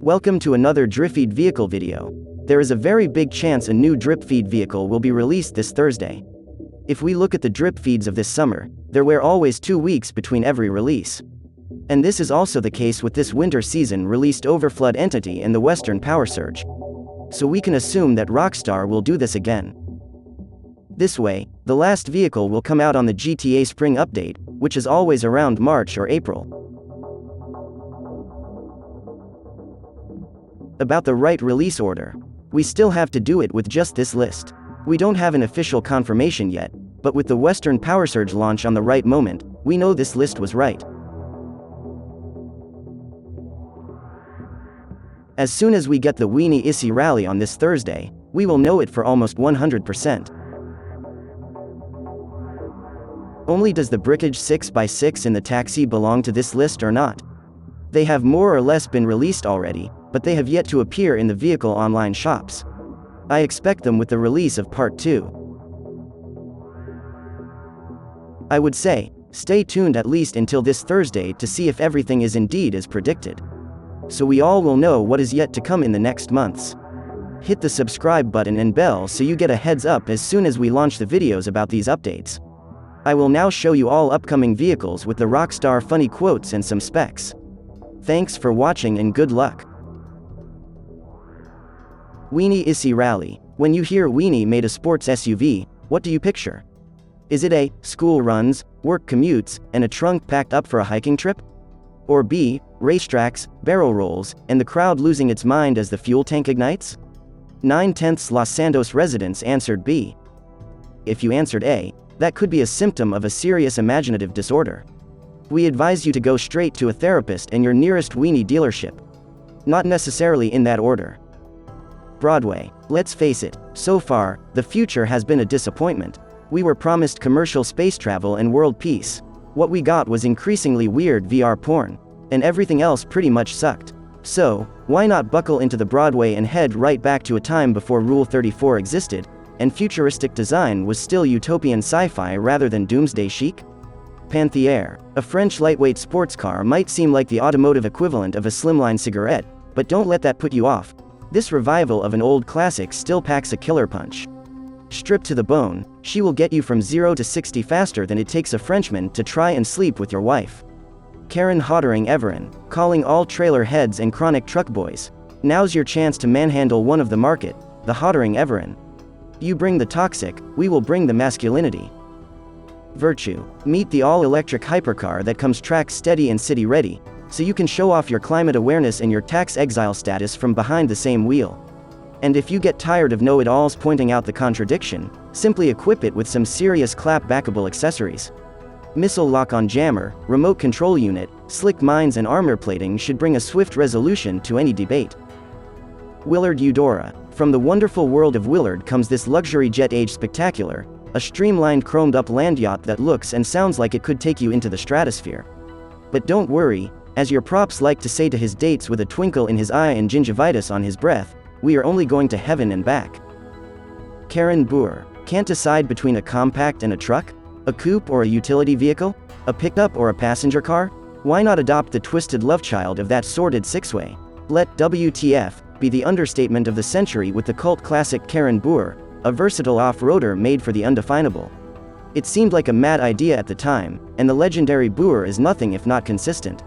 Welcome to another DRIPFEED vehicle video. There is a very big chance a new DRIPFEED vehicle will be released this Thursday. If we look at the DRIPFEEDs of this summer, there were always 2 weeks between every release. And this is also the case with this winter season released Overflood entity and the Western Powersurge. So we can assume that Rockstar will do this again. This way, the last vehicle will come out on the GTA Spring Update, which is always around March or April. About the right release order. We still have to do it with just this list. We don't have an official confirmation yet, but with the Western Powersurge launch on the right moment, we know this list was right. As soon as we get the Weeny Issi Rally on this Thursday, we will know it for almost 100%. Only does the Brickage 6x6 in the taxi belong to this list or not? They have more or less been released already, but they have yet to appear in the vehicle online shops. I expect them with the release of Part 2. I would say, stay tuned at least until this Thursday to see if everything is indeed as predicted. So we all will know what is yet to come in the next months. Hit the subscribe button and bell so you get a heads up as soon as we launch the videos about these updates. I will now show you all upcoming vehicles with the Rockstar funny quotes and some specs. Thanks for watching and good luck. Weeny Issi Rally. When you hear Weenie made a sports SUV, what do you picture? Is it A, school runs, work commutes, and a trunk packed up for a hiking trip? Or B, racetracks, barrel rolls, and the crowd losing its mind as the fuel tank ignites? 9/10 Los Santos residents answered B. If you answered A, that could be a symptom of a serious imaginative disorder. We advise you to go straight to a therapist and your nearest Weenie dealership. Not necessarily in that order. Broadway. Let's face it, so far, the future has been a disappointment. We were promised commercial space travel and world peace. What we got was increasingly weird VR porn. And everything else pretty much sucked. So, why not buckle into the Broadway and head right back to a time before Rule 34 existed, and futuristic design was still utopian sci-fi rather than doomsday chic? Panther, a French lightweight sports car, might seem like the automotive equivalent of a slimline cigarette, but don't let that put you off. This revival of an old classic still packs a killer punch. Stripped to the bone, she will get you from 0 to 60 faster than it takes a Frenchman to try and sleep with your wife. Karin Hotring Everon, calling all trailer heads and chronic truck boys. Now's your chance to manhandle one of the market, the Hotring Everon. You bring the toxic, we will bring the masculinity. Virtue. Meet the all-electric hypercar that comes track steady and city-ready, so you can show off your climate awareness and your tax exile status from behind the same wheel. And if you get tired of know-it-alls pointing out the contradiction, simply equip it with some serious clap-backable accessories. Missile lock-on jammer, remote control unit, slick minds and armor plating should bring a swift resolution to any debate. Willard Eudora. From the wonderful world of Willard comes this luxury jet-age spectacular, a streamlined chromed-up land yacht that looks and sounds like it could take you into the stratosphere. But don't worry, as your props like to say to his dates with a twinkle in his eye and gingivitis on his breath, we are only going to heaven and back. Karin Boor. Can't decide between a compact and a truck? A coupe or a utility vehicle? A pickup or a passenger car? Why not adopt the twisted love child of that sordid six-way? Let WTF be the understatement of the century with the cult classic Karin Boor, a versatile off-roader made for the undefinable. It seemed like a mad idea at the time, and the legendary Boor is nothing if not consistent.